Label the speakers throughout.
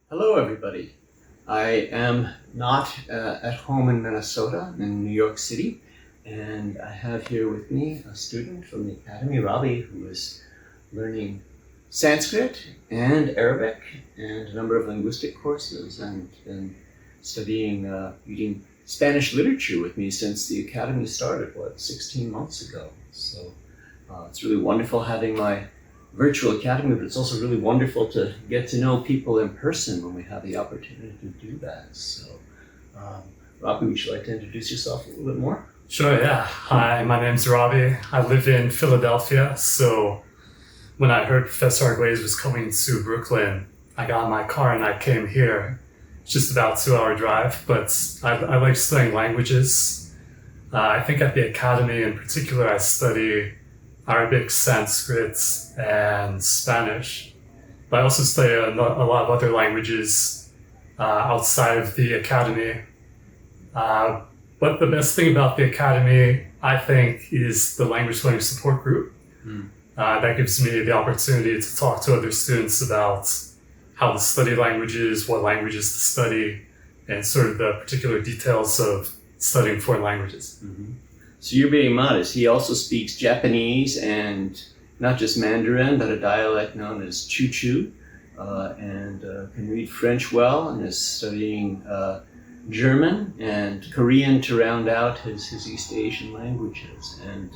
Speaker 1: Hello, everybody. I am not at home in Minnesota, I'm in New York City, and I have here with me a student from the Academy, Robbie, who is learning Sanskrit and Arabic and a number of linguistic courses and been studying, reading Spanish literature with me since the Academy started, 16 months ago. So it's really wonderful having my virtual academy, but it's also really wonderful to get to know people in person when we have the opportunity to do that. So, Robbie, would you like to introduce yourself a little bit more?
Speaker 2: Sure, yeah. Hi, my name's Robbie. I live in Philadelphia, so when I heard Professor Arguez was coming to Brooklyn, I got in my car and I came here. It's just about a 2-hour drive, but I like studying languages. I think at the Academy in particular, I study Arabic, Sanskrit, and Spanish. But I also study a lot of other languages outside of the Academy. But the best thing about the Academy, I think, is the Language Learning Support Group. That gives me the opportunity to talk to other students about how to study languages, what languages to study, and sort of the particular details of studying foreign languages.
Speaker 1: Mm-hmm. So you're being modest. He also speaks Japanese and not just Mandarin, but a dialect known as Choo-Choo, and can read French well and is studying German and Korean to round out his East Asian languages. And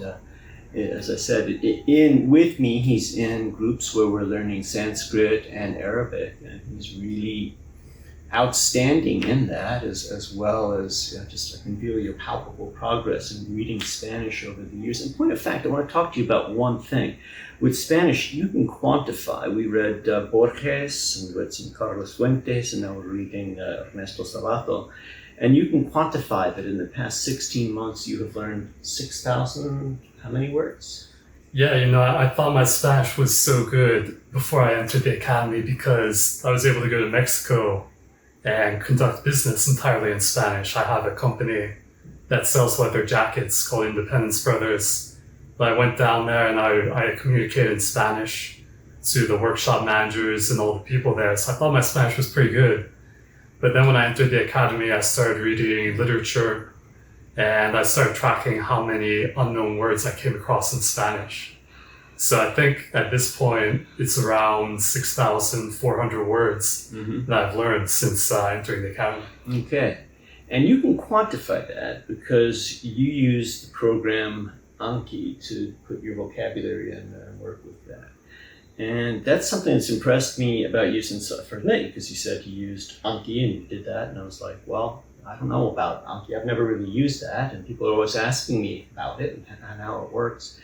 Speaker 1: as I said, with me, he's in groups where we're learning Sanskrit and Arabic, and he's really outstanding in that, as well as just I can feel your palpable progress in reading Spanish over the years. And point of fact, I want to talk to you about one thing. With Spanish, you can quantify. We read Borges, and we read some Carlos Fuentes, and now we're reading Ernesto Sabato. And you can quantify that in the past 16 months, you have learned 6,000, how many words?
Speaker 2: Yeah, I thought my Spanish was so good before I entered the Academy because I was able to go to Mexico and conduct business entirely in Spanish. I have a company that sells leather jackets called Independence Brothers. But I went down there and I communicated in Spanish to the workshop managers and all the people there. So I thought my Spanish was pretty good. But then when I entered the Academy, I started reading literature and I started tracking how many unknown words I came across in Spanish. So I think at this point, it's around 6,400 words that I've learned since entering the Academy.
Speaker 1: Okay. And you can quantify that because you use the program Anki to put your vocabulary in there and work with that. And that's something that's impressed me about you since for me, because you said you used Anki and you did that. And I was like, well, I don't know about Anki. I've never really used that. And people are always asking me about it and how it works.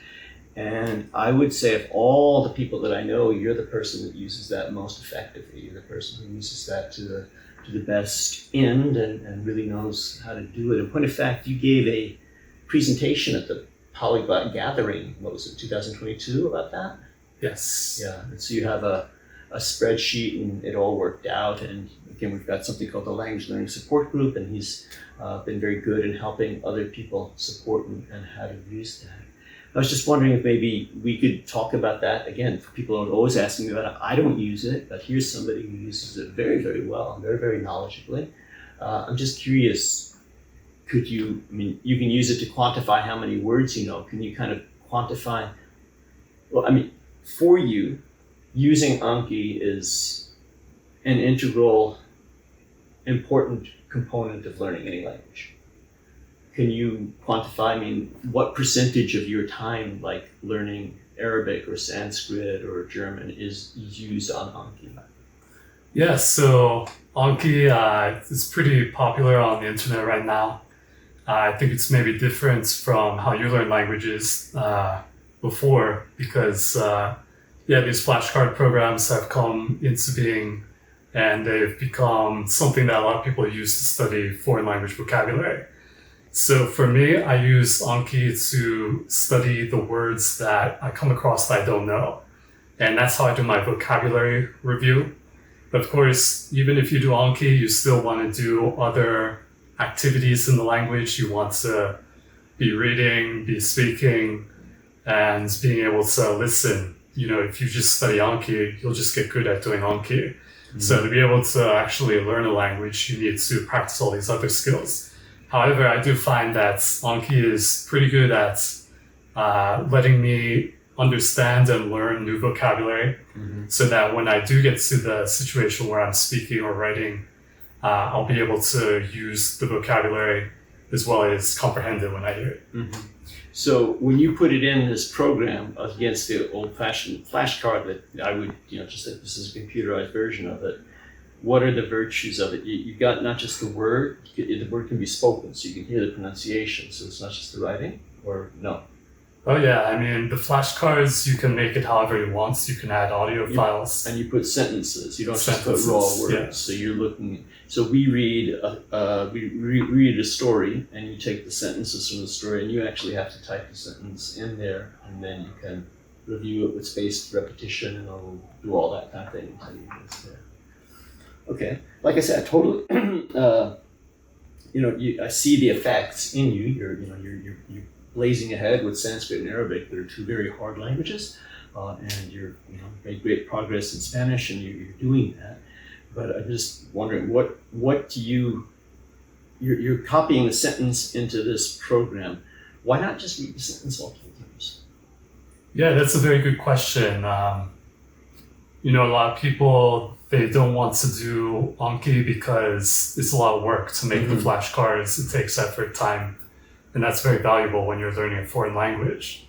Speaker 1: And I would say of all the people that I know, you're the person that uses that most effectively. You're the person who uses that to the best end and really knows how to do it. In point of fact, you gave a presentation at the Polyglot Gathering, what was it, 2022, about that?
Speaker 2: Yes.
Speaker 1: Yeah, and so you have a spreadsheet and it all worked out. And again, we've got something called the Language Learning Support Group, and he's been very good in helping other people support and how to use that. I was just wondering if maybe we could talk about that again. For people who are always asking me about it, I don't use it, but here's somebody who uses it very, very well and very, very knowledgeably. I'm just curious, you can use it to quantify how many words you know. Can you kind of quantify, for you, using Anki is an integral, important component of learning any language. Can you quantify, what percentage of your time, like learning Arabic or Sanskrit or German, is used on Anki?
Speaker 2: Yeah, so Anki is pretty popular on the internet right now. I think it's maybe different from how you learn languages before because, these flashcard programs have come into being and they've become something that a lot of people use to study foreign language vocabulary. So for me, I use Anki to study the words that I come across that I don't know. And that's how I do my vocabulary review. But of course, even if you do Anki, you still want to do other activities in the language. You want to be reading, be speaking, and being able to listen. If you just study Anki, you'll just get good at doing Anki. So to be able to actually learn a language, you need to practice all these other skills. However, I do find that Anki is pretty good at letting me understand and learn new vocabulary, so that when I do get to the situation where I'm speaking or writing, I'll be able to use the vocabulary as well as comprehend it when I hear it.
Speaker 1: So when you put it in this program against the old-fashioned flashcard that I would, just that this is a computerized version of it, what are the virtues of it? You've got not just the word, the word can be spoken, so you can hear the pronunciation, so it's not just the writing, or no?
Speaker 2: Oh yeah, I mean, the flashcards, you can make it however you want. You can add audio files.
Speaker 1: And you put sentences. You don't just put raw words.
Speaker 2: Yeah.
Speaker 1: So you're looking. So we read read a story, and you take the sentences from the story, and you actually have to type the sentence in there, and then you can review it with spaced repetition, and it'll do all that kind of thing until you get it there. Okay. Like I said, I totally. I see the effects in you. You're blazing ahead with Sanskrit and Arabic. They're two very hard languages, and you're made great progress in Spanish, and you're doing that. But I'm just wondering, what do you're copying the sentence into this program? Why not just read the sentence multiple times?
Speaker 2: Yeah, that's a very good question. A lot of people, they don't want to do Anki because it's a lot of work to make the flashcards. It takes effort, time. And that's very valuable when you're learning a foreign language.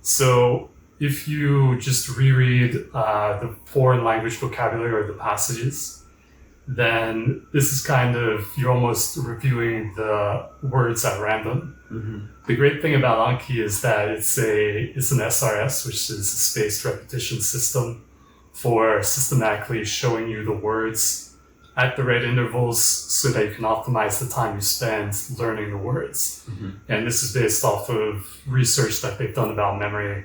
Speaker 2: So if you just reread the foreign language vocabulary or the passages, then this is kind of, you're almost reviewing the words at random. The great thing about Anki is that it's an SRS, which is a spaced repetition system for systematically showing you the words at the right intervals so that you can optimize the time you spend learning the words. And this is based off of research that they've done about memory.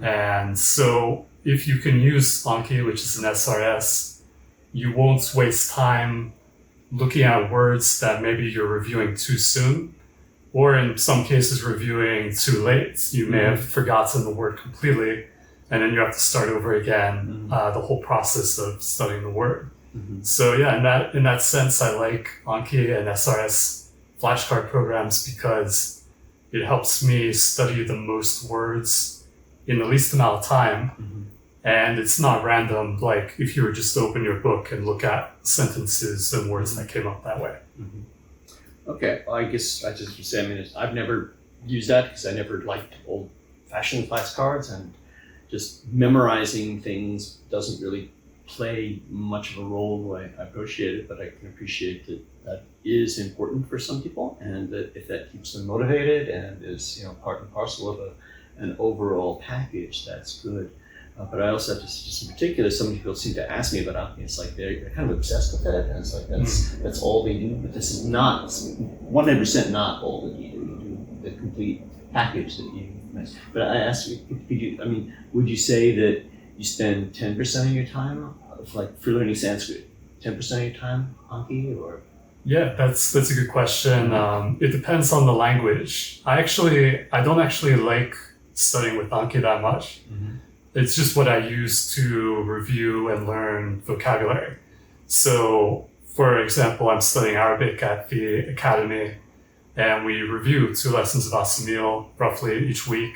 Speaker 2: And so if you can use Anki, which is an SRS, you won't waste time looking at words that maybe you're reviewing too soon, or in some cases reviewing too late. You may have forgotten the word completely, and then you have to start over again, the whole process of studying the word. So yeah, in that sense, I like Anki and SRS flashcard programs because it helps me study the most words in the least amount of time. And it's not random, like if you were just to open your book and look at sentences and words that came up that way.
Speaker 1: Okay, well, I guess I just say, I've never used that because I never liked old-fashioned flashcards, and just memorizing things doesn't really play much of a role. I appreciate it, but I can appreciate that is important for some people, and that if that keeps them motivated and is part and parcel of an overall package, that's good. But I also have to, just in particular, some people seem to ask me about Anki. It's like they're kind of obsessed with that, and it's like that's all they do. But this is not 100% not all that you do. You do the complete package that you. But I asked you, would you say that you spend 10% of your time, for learning Sanskrit, 10% of your time Anki, or?
Speaker 2: Yeah, that's a good question. It depends on the language. I don't actually like studying with Anki that much. It's just what I use to review and learn vocabulary. So, for example, I'm studying Arabic at the academy, and we review 2 lessons of Assamil roughly each week.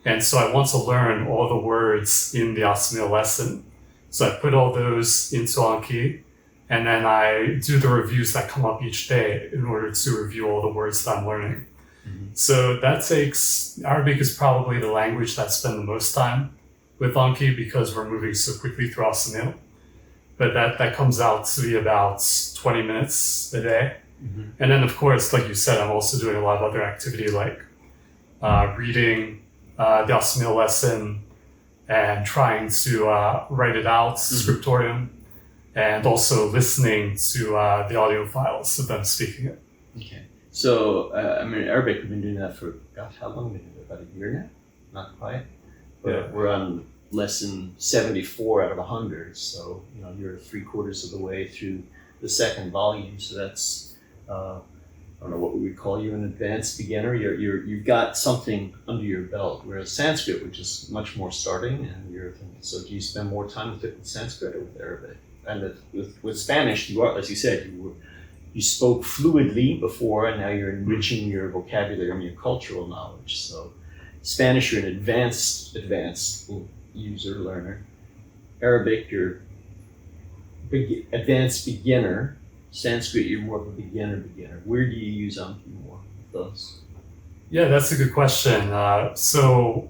Speaker 2: And so I want to learn all the words in the Assamil lesson. So I put all those into Anki, and then I do the reviews that come up each day in order to review all the words that I'm learning. So Arabic is probably the language that I spend the most time with Anki because we're moving so quickly through Assamil. But that comes out to be about 20 minutes a day. And then, of course, like you said, I'm also doing a lot of other activity like reading the Assamil lesson and trying to write it out, scriptorium, and also listening to the audio files of them speaking it.
Speaker 1: Okay. So, Arabic, we've been doing that for, how long have we been doing it? About a year now? Not quite. But we're on lesson 74 out of 100, so you're 3/4 of the way through the second volume. So that's I don't know what we would call you, an advanced beginner. You've got something under your belt. Whereas Sanskrit, which is much more starting, and so do you spend more time with it in Sanskrit or with Arabic? and with Spanish, you are, as you said, you spoke fluidly before, and now you're enriching your vocabulary and your cultural knowledge. So Spanish, you're an advanced user, learner. Arabic, you're advanced beginner. Sanskrit, you're more of a beginner. Where do you use Anki more of those?
Speaker 2: Yeah, that's a good question. So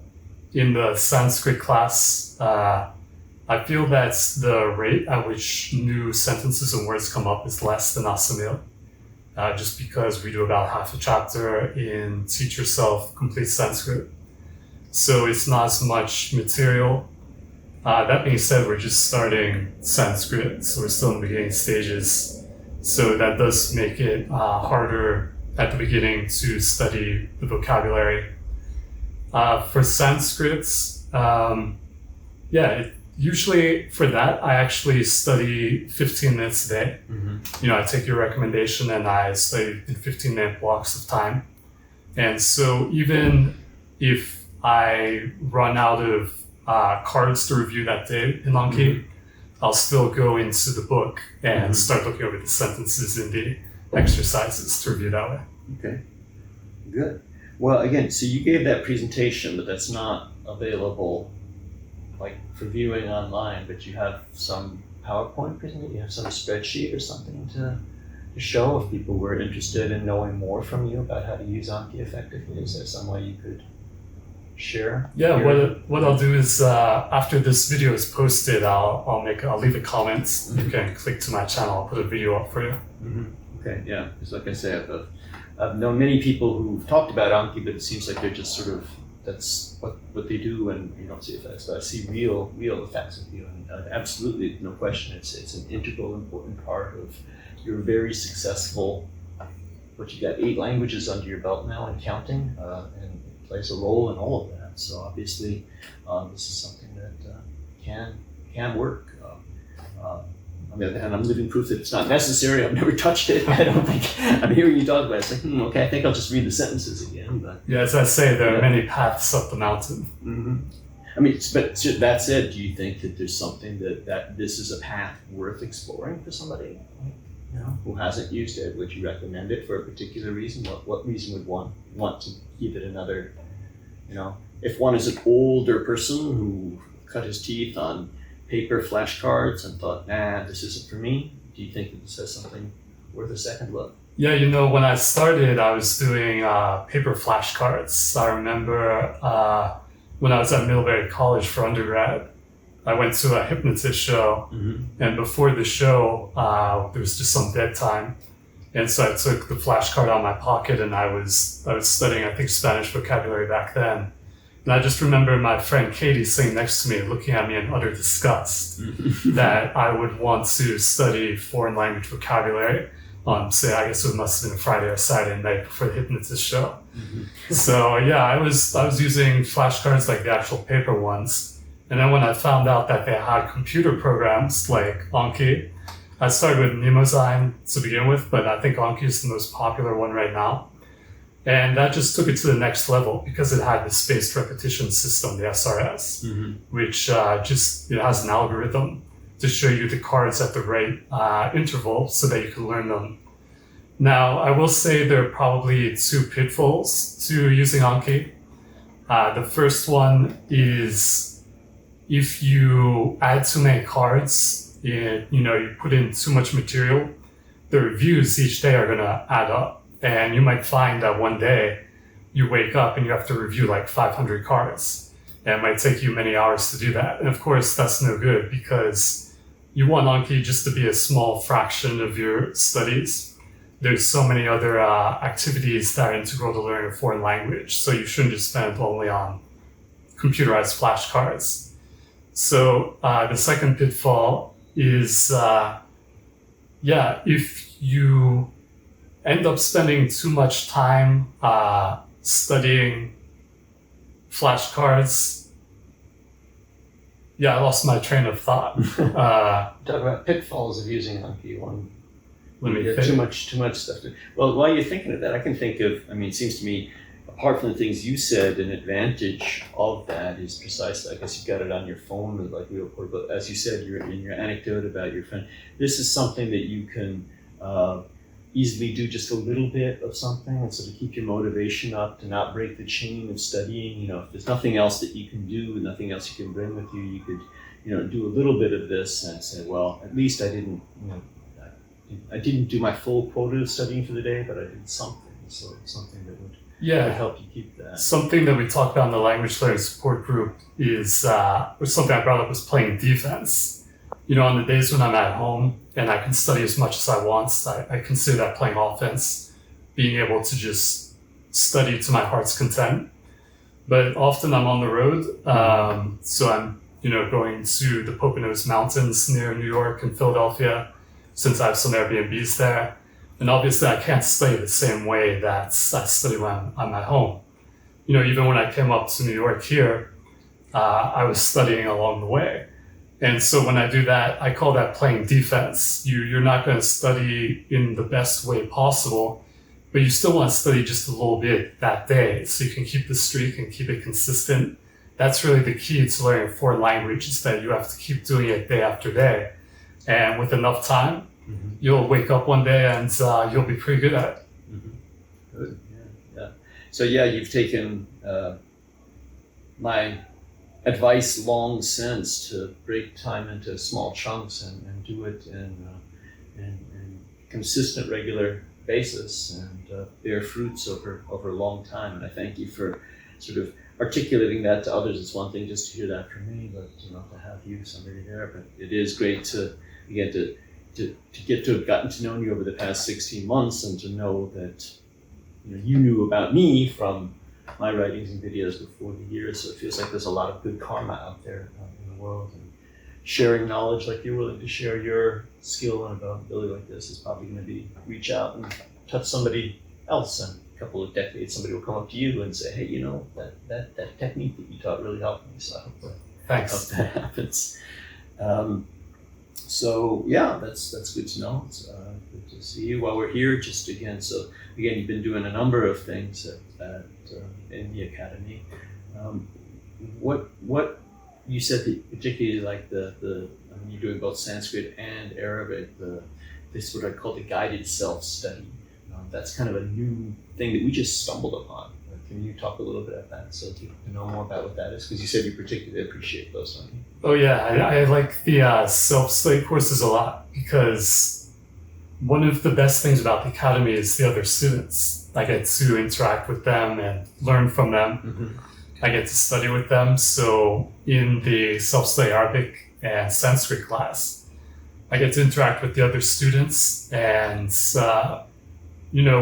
Speaker 2: in the Sanskrit class, I feel that the rate at which new sentences and words come up is less than Asamil, just because we do about half a chapter in Teach Yourself Complete Sanskrit. So it's not as much material. That being said, we're just starting Sanskrit, so we're still in the beginning stages. So that does make it harder at the beginning to study the vocabulary. For Sanskrit, usually for that, I actually study 15 minutes a day. Mm-hmm. I take your recommendation and I study in 15-minute blocks of time. And so even if I run out of cards to review that day in Anki, mm-hmm. I'll still go into the book and mm-hmm. start looking over the sentences and the exercises to review that way.
Speaker 1: Okay, good. Well, again, so you gave that presentation, but that's not available for viewing online, but you have some PowerPoint presentation, you have some spreadsheet or something to show if people were interested in knowing more from you about how to use Anki effectively. Is there some way you could share?
Speaker 2: Yeah, what I'll do is after this video is posted, I'll leave a comment. Mm-hmm. You can click to my channel. I'll put a video up for you.
Speaker 1: Mm-hmm. Okay, yeah, because like I say, I've known many people who've talked about Anki, but it seems like they're just sort of, that's what they do, and you don't see effects. But I see real effects of you, and absolutely, no question, it's an integral, important part of your very successful. What you got 8 languages under your belt now and counting, and it plays a role in all of that. So obviously, this is something that can work. On the other hand, I'm living proof that it's not necessary. I've never touched it. I don't think I'm hearing you talk about it. It's like, okay, I think I'll just read the sentences again. But
Speaker 2: yeah, as I say, there are many paths up the mountain.
Speaker 1: Mm-hmm. I mean, but that said, do you think that there's something that this is a path worth exploring for somebody who hasn't used it? Would you recommend it for a particular reason? What reason would one want to give it another? If one is an older person who cut his teeth on paper flashcards and thought, this isn't for me, do you think that this has something worth a second look?
Speaker 2: Yeah, when I started, I was doing paper flashcards. I remember when I was at Middlebury College for undergrad, I went to a hypnotist show, mm-hmm. and before the show, there was just some dead time. And so I took the flashcard out of my pocket and I was studying, I think, Spanish vocabulary back then. And I just remember my friend Katie sitting next to me, looking at me in utter disgust that I would want to study foreign language vocabulary on, say, I guess it must have been a Friday or Saturday night before the hypnotist show. Mm-hmm. So yeah, I was using flashcards like the actual paper ones. And then when I found out that they had computer programs like Anki, I started with Mnemosyne to begin with, but I think Anki is the most popular one right now. And that just took it to the next level because it had the spaced repetition system, the SRS, mm-hmm. which it has an algorithm to show you the cards at the right interval so that you can learn them. Now, I will say there are probably 2 pitfalls to using Anki. The first one is if you add too many cards, you put in too much material, the reviews each day are going to add up. And you might find that one day you wake up and you have to review like 500 cards. And it might take you many hours to do that. And of course, that's no good because you want Anki just to be a small fraction of your studies. There's so many other activities that are integral to learning a foreign language. So you shouldn't just spend only on computerized flashcards. So the second pitfall is, if you end up spending too much time studying flashcards. I lost my train of thought.
Speaker 1: Talk about pitfalls of using Anki.
Speaker 2: Let me think.
Speaker 1: Too much stuff. Well, while you're thinking of that, I can think of, it seems to me, apart from the things you said, an advantage of that is precisely, I guess you've got it on your phone, like real quick, but as you said, in your anecdote about your friend, this is something that you can easily do just a little bit of something, and so to keep your motivation up, to not break the chain of studying. If there's nothing else that you can do, nothing else you can bring with you, you could, do a little bit of this and say, well, at least I didn't, I didn't do my full quota of studying for the day, but I did something. So something that would help you keep that.
Speaker 2: Something that we talked about in the language learning support group is something I brought up was playing defense. On the days when I'm at home and I can study as much as I want, I consider that playing offense, being able to just study to my heart's content. But often I'm on the road, so I'm going to the Poconos Mountains near New York and Philadelphia, since I have some Airbnbs there. And obviously I can't study the same way that I study when I'm at home. Even when I came up to New York here, I was studying along the way. And so when I do that, I call that playing defense. You're not going to study in the best way possible, but you still want to study just a little bit that day so you can keep the streak and keep it consistent. That's really the key to learning a foreign language, is that you have to keep doing it day after day. And with enough time, you'll wake up one day and you'll be pretty good at it.
Speaker 1: Good, yeah. So you've taken my advice long since to break time into small chunks and do it in consistent, regular basis and bear fruits over a long time. And I thank you for sort of articulating that to others. It's one thing just to hear that from me, but to have you, somebody there. But it is great to get to have gotten to know you over the past 16 months and to know that you knew about me from my writings and videos before the years. So it feels like there's a lot of good karma out there in the world, and sharing knowledge like you're willing to share your skill and ability like this is probably going to be reach out and touch somebody else. And a couple of decades, somebody will come up to you and say, hey, that technique that you taught really helped me. So I hope
Speaker 2: Thanks.
Speaker 1: that happens. So that's good to know. It's good to see you while we're here. Just again, you've been doing a number of things in the academy. What you said that particularly like you're doing both Sanskrit and Arabic, this what I call the guided self-study. That's kind of a new thing that we just stumbled upon. Can you talk a little bit about that, so to know more about what that is? Because you said you particularly appreciate those, don't you?
Speaker 2: Oh yeah, I like the self-study courses a lot, because one of the best things about the academy is the other students. I get to interact with them and learn from them. Mm-hmm. I get to study with them. So in the self-study Arabic and Sanskrit class, I get to interact with the other students, and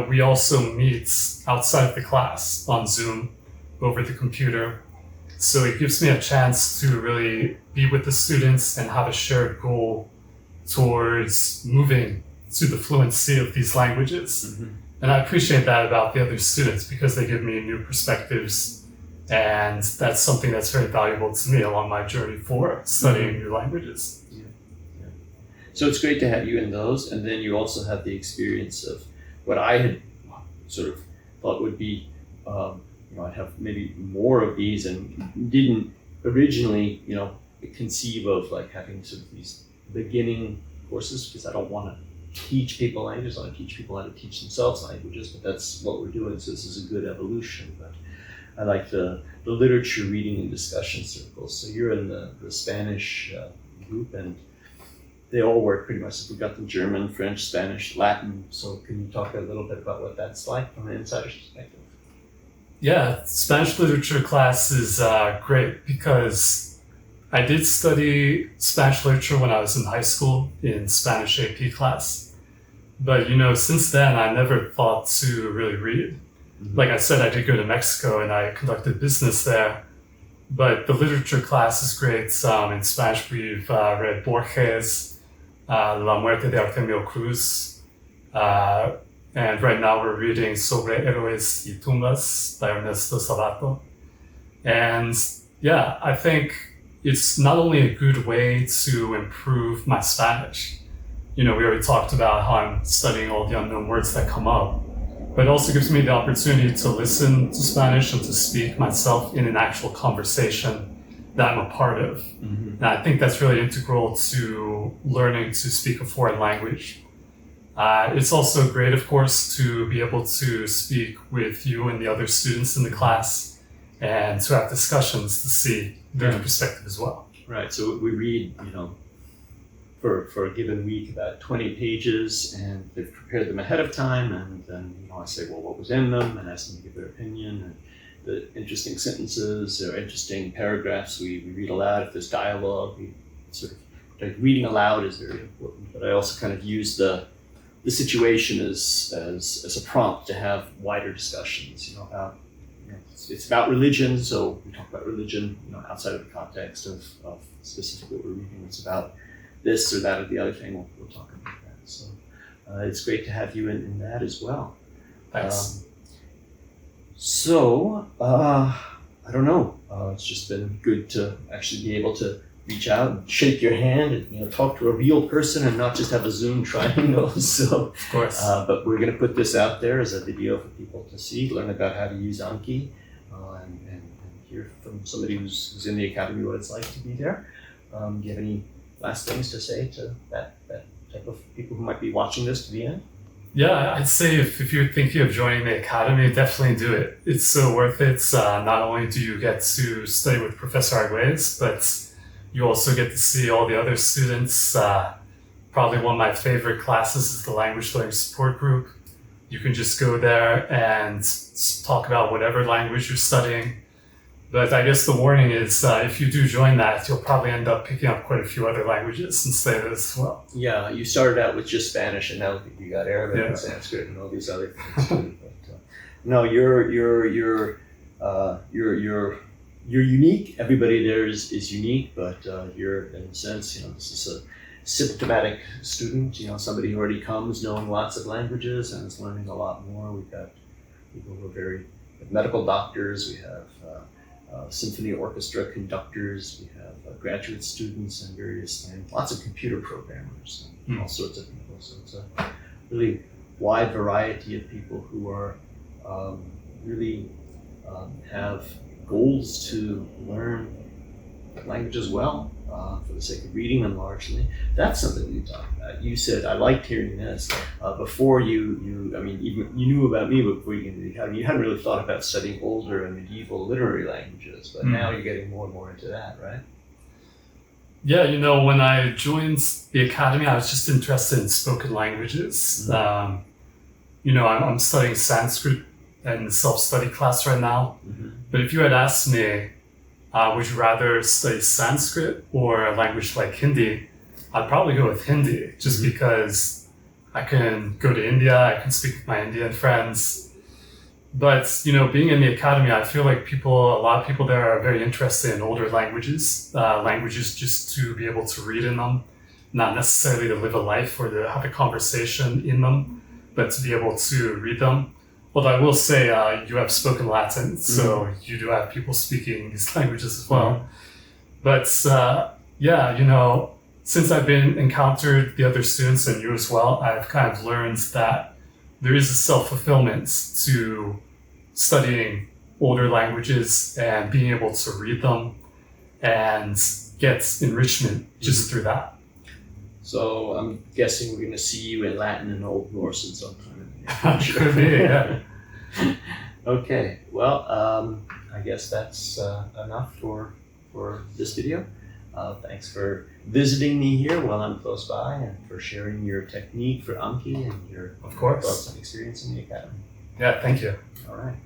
Speaker 2: we also meet outside of the class on Zoom over the computer. So it gives me a chance to really be with the students and have a shared goal towards moving to the fluency of these languages. Mm-hmm. And I appreciate that about the other students, because they give me new perspectives, and that's something that's very valuable to me along my journey for studying new languages.
Speaker 1: Yeah. So it's great to have you in those, and then you also have the experience of what I had sort of thought would be, I'd have maybe more of these, and didn't originally, conceive of like having sort of these beginning courses, because I don't want to teach people languages. I want to teach people how to teach themselves languages, but that's what we're doing. So this is a good evolution. But I like the literature reading and discussion circles. So you're in the Spanish group, and they all work pretty much. We've got the German, French, Spanish, Latin. So can you talk a little bit about what that's like from an insider's perspective?
Speaker 2: Yeah, Spanish literature class is great, because I did study Spanish literature when I was in high school in Spanish AP class. But, since then, I never thought to really read. Mm-hmm. Like I said, I did go to Mexico and I conducted business there. But the literature class is great. In Spanish, we've read Borges, La Muerte de Artemio Cruz, and right now we're reading Sobre Héroes y Tumbas by Ernesto Sabato. And yeah, I think it's not only a good way to improve my Spanish. We already talked about how I'm studying all the unknown words that come up. But it also gives me the opportunity to listen to Spanish and to speak myself in an actual conversation that I'm a part of. And I think that's really integral to learning to speak a foreign language. It's also great, of course, to be able to speak with you and the other students in the class and to have discussions to see their perspective as well.
Speaker 1: Right. So we read, for a given week about 20 pages, and they've prepared them ahead of time, and then I say, well, what was in them, and ask them to give their opinion, and the interesting sentences or interesting paragraphs we read aloud. If there's dialogue, we sort of, like, reading aloud is very important, but I also kind of use the situation as a prompt to have wider discussions, about, it's about religion, so we talk about religion, outside of the context of specifically what we're reading. It's about this or that or the other thing, we'll talk about that. So it's great to have you in that as well.
Speaker 2: Thanks.
Speaker 1: I don't know, it's just been good to actually be able to reach out and shake your hand and talk to a real person and not just have a Zoom triangle. So,
Speaker 2: of course.
Speaker 1: But we're going to put this out there as a video for people to see, learn about how to use Anki, and hear from somebody who's in the academy what it's like to be there. Do you have any last things to say to that type of people who might be watching this to the end?
Speaker 2: Yeah, I'd say if you're thinking of joining the academy, definitely do it. It's so worth it. Not only do you get to study with Professor Arguez, but you also get to see all the other students. Probably one of my favorite classes is the Language Learning Support Group. You can just go there and talk about whatever language you're studying. But I guess the warning is if you do join that, you'll probably end up picking up quite a few other languages instead as well.
Speaker 1: Yeah, you started out with just Spanish, and now you got Arabic and Sanskrit and all these other things too. But, no, you're unique. Everybody there is unique, but you're, in a sense, this is a symptomatic student. Somebody who already comes knowing lots of languages and is learning a lot more. We've got people who are medical doctors. We have symphony orchestra conductors. We have graduate students and lots of computer programmers and all sorts of people. So it's a really wide variety of people who are really have goals to learn languages well, for the sake of reading them largely. That's something we talked about. You said, I liked hearing this. Before you knew about me before you came to the academy. You hadn't really thought about studying older and medieval literary languages, but now you're getting more and more into that, right?
Speaker 2: Yeah, when I joined the academy, I was just interested in spoken languages. I'm studying Sanskrit in self-study class right now. But if you had asked me, would you rather study Sanskrit or a language like Hindi, I'd probably go with Hindi, just because I can go to India, I can speak with my Indian friends. But, being in the academy, I feel like a lot of people there are very interested in older languages just to be able to read in them, not necessarily to live a life or to have a conversation in them, but to be able to read them. Although I will say you have spoken Latin, so you do have people speaking these languages as well. But since I've encountered the other students and you as well, I've kind of learned that there is a self-fulfillment to studying older languages and being able to read them and get enrichment just through that. So
Speaker 1: I'm guessing we're going to see you in Latin and Old Norse at some time.
Speaker 2: Could be, yeah.
Speaker 1: Okay, well, I guess that's enough for this video. Thanks for visiting me here while I'm close by and for sharing your technique for Anki and your thoughts and experience in the academy.
Speaker 2: Yeah, thank you.
Speaker 1: All right.